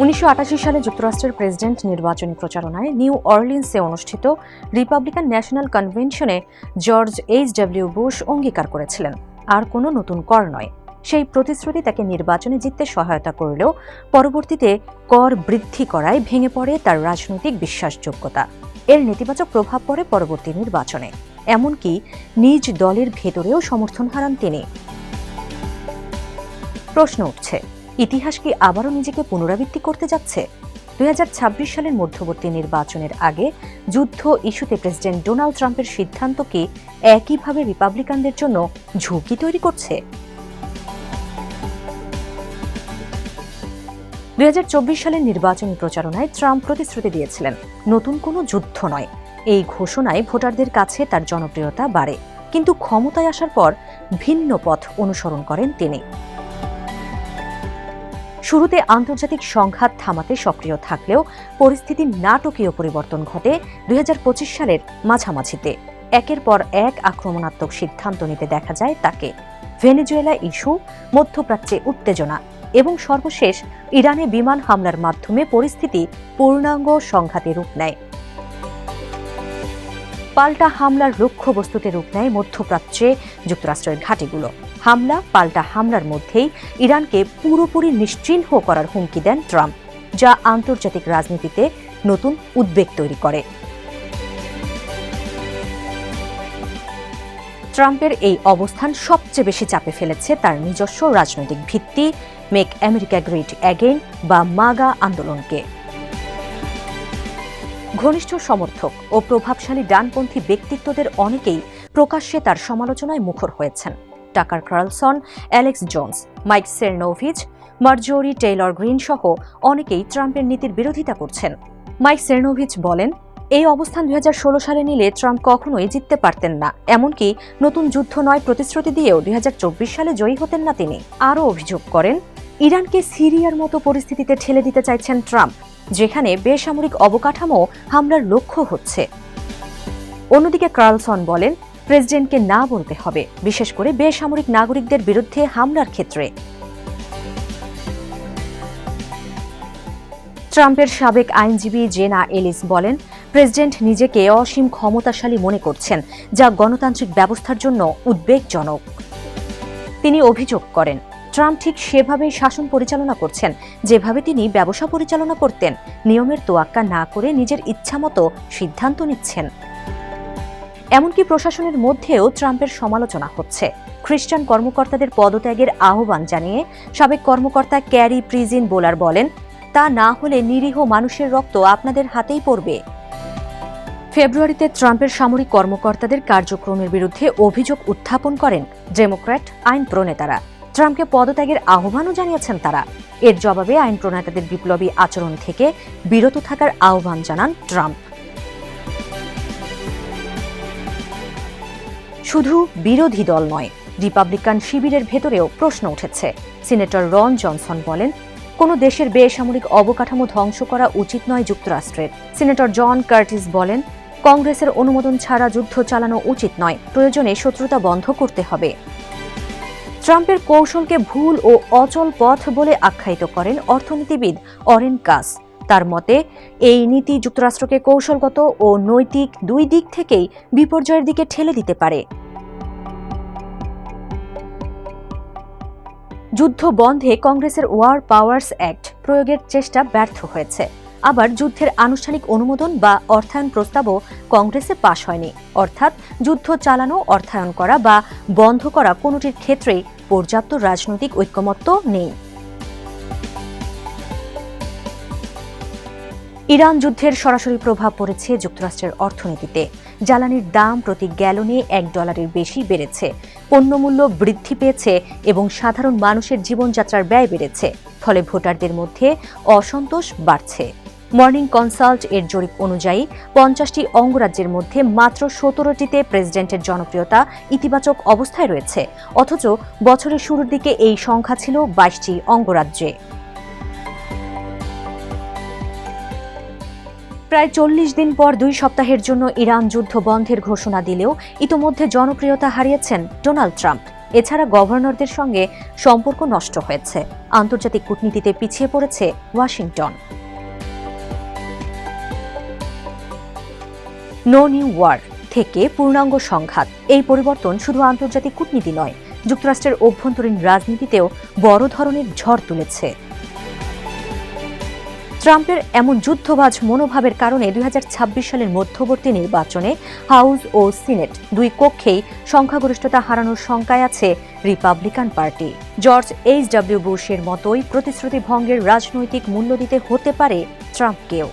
1988 সালে যুক্তরাষ্ট্রের প্রেসিডেন্ট নির্বাচনী প্রচারণায় নিউ অরলিন্সে অনুষ্ঠিত Republican national কনভেনশনে George HW. Bush অঙ্গীকার করেছিলেন, আর কোনো নতুন কর নয়। সেই প্রতিশ্রুতি তাকে নির্বাচনে জিততে সহায়তা করলেও পরবর্তীতে কর বৃদ্ধি করায় ভেঙে পড়ে তার রাজনৈতিক বিশ্বাসযোগ্যতা। এর নেতিবাচক প্রভাব পড়ে পরবর্তী নির্বাচনে, এমনকি নিজ দলের ভেতরেও সমর্থন হারান তিনি। প্রশ্ন উঠছে, ইতিহাস কি আবারও নিজেকে পুনরাবৃত্তি করতে যাচ্ছে? 2026 সালের মধ্যবর্তী নির্বাচনের আগে যুদ্ধ ইস্যুতে প্রেসিডেন্ট ডোনাল্ড ট্রাম্পের সিদ্ধান্ত কি একইভাবে রিপাবলিকানদের জন্য ঝুঁকি তৈরি করছে? 2024 সালের নির্বাচনী প্রচারণায় ট্রাম্প প্রতিশ্রুতি দিয়েছিলেন, নতুন কোনো যুদ্ধ নয়। এই ঘোষণায় ভোটারদের কাছে তার জনপ্রিয়তা বাড়ে, কিন্তু ক্ষমতায় আসার পর ভিন্ন পথ অনুসরণ করেন তিনি। শুরুতে আন্তর্জাতিক সংঘাত থামাতে সক্রিয় থাকলেও পরিস্থিতির নাটকীয় পরিবর্তন ঘটে 2025 সালের মাঝামাঝিতে। একের পর এক আক্রমণাত্মক সিদ্ধান্ত নিতে দেখা যায় তাকে। ভেনেজুয়েলা ইস্যু, মধ্যপ্রাচ্যে উত্তেজনা এবং সর্বশেষ ইরানে বিমান হামলার মাধ্যমে পরিস্থিতি পূর্ণাঙ্গ সংঘাতে রূপ নেয়। পাল্টা হামলার লক্ষ্যবস্তুতে রূপ নেয় মধ্যপ্রাচ্যে যুক্তরাষ্ট্রের ঘাঁটিগুলো। হামলা পাল্টা হামলার মধ্যেই ইরানকে পুরোপুরি নিশ্চিহ্ন করার হুমকি দেন ট্রাম্প, যা আন্তর্জাতিক রাজনীতিতে নতুন উদ্বেগ তৈরি করে। ট্রাম্পের এই অবস্থান সবচেয়ে বেশি চাপে ফেলেছে তার নিজস্ব রাজনৈতিক ভিত্তি, মেক আমেরিকা গ্রেট অ্যাগেইন বা মাগা আন্দোলনকে। ঘনিষ্ঠ সমর্থক ও প্রভাবশালী ডানপন্থী ব্যক্তিত্বদের অনেকেই প্রকাশ্যে তার সমালোচনায় মুখর হয়েছেন। Tucker Carlson, Alex Jones, Mike Cernovich, Marjorie Taylor Greene সহ অনেকেই ট্রাম্পের নীতির বিরোধিতা করছেন। মাইক সেরনোভিচ বলেন, এই অবস্থান 2016 সালে নিলে ট্রাম্প কখনোই জিততে পারতেন না, এমনকি নতুন যুদ্ধ নয় প্রতিশ্রুতি দিয়েও 2024 সালে জয়ী হতেন না তিনি। আরও অভিযোগ করেন, ইরানকে সিরিয়ার মতো পরিস্থিতিতে ঠেলে দিতে চাইছেন ট্রাম্প, যেখানে বেসামরিক অবকাঠামো হামলার লক্ষ্য হচ্ছে। অন্যদিকে কার্লসন বলেন, প্রেসিডেন্টকে না বলতে হবে, বিশেষ করে বেসামরিক নাগরিকদের বিরুদ্ধে হামলার ক্ষেত্রে। ট্রাম্পের সাবেক আইনজীবী জেনা এলিস বলেন, প্রেসিডেন্ট নিজেকে অসীম ক্ষমতাশালী মনে করছেন, যা গণতান্ত্রিক ব্যবস্থার জন্য উদ্বেগজনক। তিনি অভিযোগ করেন, ট্রাম্প ঠিক সেভাবেই শাসন পরিচালনা করছেন যেভাবে তিনি ব্যবসা পরিচালনা করতেন, নিয়মের তোয়াক্কা না করে নিজের ইচ্ছামতো সিদ্ধান্ত নিচ্ছেন। এমনকি প্রশাসনের মধ্যেও ট্রাম্পের সমালোচনা হচ্ছে। খ্রিস্টান কর্মকর্তাদের পদত্যাগের আহ্বান জানিয়ে সাবেক কর্মকর্তা ক্যারি প্রিজিন বোলার বলেন, তা না হলে নিরীহ মানুষের রক্ত আপনাদের হাতেই পড়বে। ফেব্রুয়ারিতে ট্রাম্পের সামরিক কর্মকর্তাদের কার্যক্রমের বিরুদ্ধে অভিযোগ উত্থাপন করেন ডেমোক্র্যাট আইন প্রণেতারা। ট্রাম্পকে পদত্যাগের আহ্বানও জানিয়েছেন তারা। এর জবাবে আইন প্রণেতাদের বিপ্লবী আচরণ থেকে বিরত থাকার আহ্বান জানান ট্রাম্প। শুধু বিরোধী দল নয়, রিপাবলিকান শিবিরের ভেতরেও প্রশ্ন উঠেছে। সিনেটর রন জনসন বলেন, কোনো দেশের বেসামরিক অবকাঠামো ধ্বংস করা উচিত নয় যুক্তরাষ্ট্রের। সিনেটর জন কার্টিস বলেন, কংগ্রেসের অনুমোদন ছাড়া যুদ্ধ চালানো উচিত নয়, প্রয়োজনে শত্রুতা বন্ধ করতে হবে। ট্রাম্পের কৌশলকে ভুল ও অচল পথ বলে আখ্যায়িত করেন অর্থনীতিবিদ অরেন কাস। তার মতে, এই নীতি যুক্তরাষ্ট্রকে কৌশলগত ও নৈতিক দুই দিক থেকেই বিপর্যয়ের দিকে ঠেলে দিতে পারে। যুদ্ধ বন্ধে কংগ্রেসের ওয়ার পাওয়ার্স অ্যাক্ট প্রয়োগের চেষ্টা ব্যর্থ হয়েছে। আবার যুদ্ধের আনুষ্ঠানিক অনুমোদন বা অর্থায়ন প্রস্তাবও কংগ্রেসে পাশ হয়নি। অর্থাৎ যুদ্ধ চালানো, অর্থায়ন করা বা বন্ধ করা কোনোটির ক্ষেত্রেই পর্যাপ্ত রাজনৈতিক ঐকমত্য নেই। ইরান যুদ্ধের সরাসরি প্রভাব পড়েছে যুক্তরাষ্ট্রের অর্থনীতিতে। জ্বালানির দাম প্রতি গ্যালনে $1 বেশি বেড়েছে, পণ্যমূল্য বৃদ্ধি পেয়েছে এবং সাধারণ মানুষের জীবনযাত্রার ব্যয় বেড়েছে। ফলে ভোটারদের মধ্যে অসন্তোষ বাড়ছে। মর্নিং কনসাল্ট এর জরিপ অনুযায়ী 50টি অঙ্গরাজ্যের মধ্যে মাত্র 17টিতে প্রেসিডেন্টের জনপ্রিয়তা ইতিবাচক অবস্থায় রয়েছে, অথচ বছরের শুরুর দিকে এই সংখ্যা ছিল 22টি অঙ্গরাজ্যে। প্রায় 40 দিন পর 2 সপ্তাহের জন্য ইরান যুদ্ধ বন্ধের ঘোষণা দিলেও ইতোমধ্যে জনপ্রিয়তা হারিয়েছেন ডোনাল্ড ট্রাম্প। এছাড়া গভর্নরদের সঙ্গে সম্পর্ক নষ্ট হয়েছে। আন্তর্জাতিক কূটনীতিতে পিছিয়ে পড়েছে ওয়াশিংটন। নো নিউ ওয়ার থেকে পূর্ণাঙ্গ সংঘাত, এই পরিবর্তন শুধু আন্তর্জাতিক কূটনীতি নয়, যুক্তরাষ্ট্রের অভ্যন্তরীণ রাজনীতিতেও বড় ধরনের ঝড় তুলেছে। ট্রাম্পের এমন যুদ্ধবাজ মনোভাবের কারণে 2026 সালের মধ্যবর্তী নির্বাচনে হাউস ও সিনেট দুই কক্ষেই সংখ্যাগরিষ্ঠতা হারানোর শঙ্কায় আছে রিপাবলিকান পার্টি। George HW. বুশের মতোই প্রতিশ্রুতি ভঙ্গের রাজনৈতিক মূল্য দিতে হতে পারে ট্রাম্পকেও।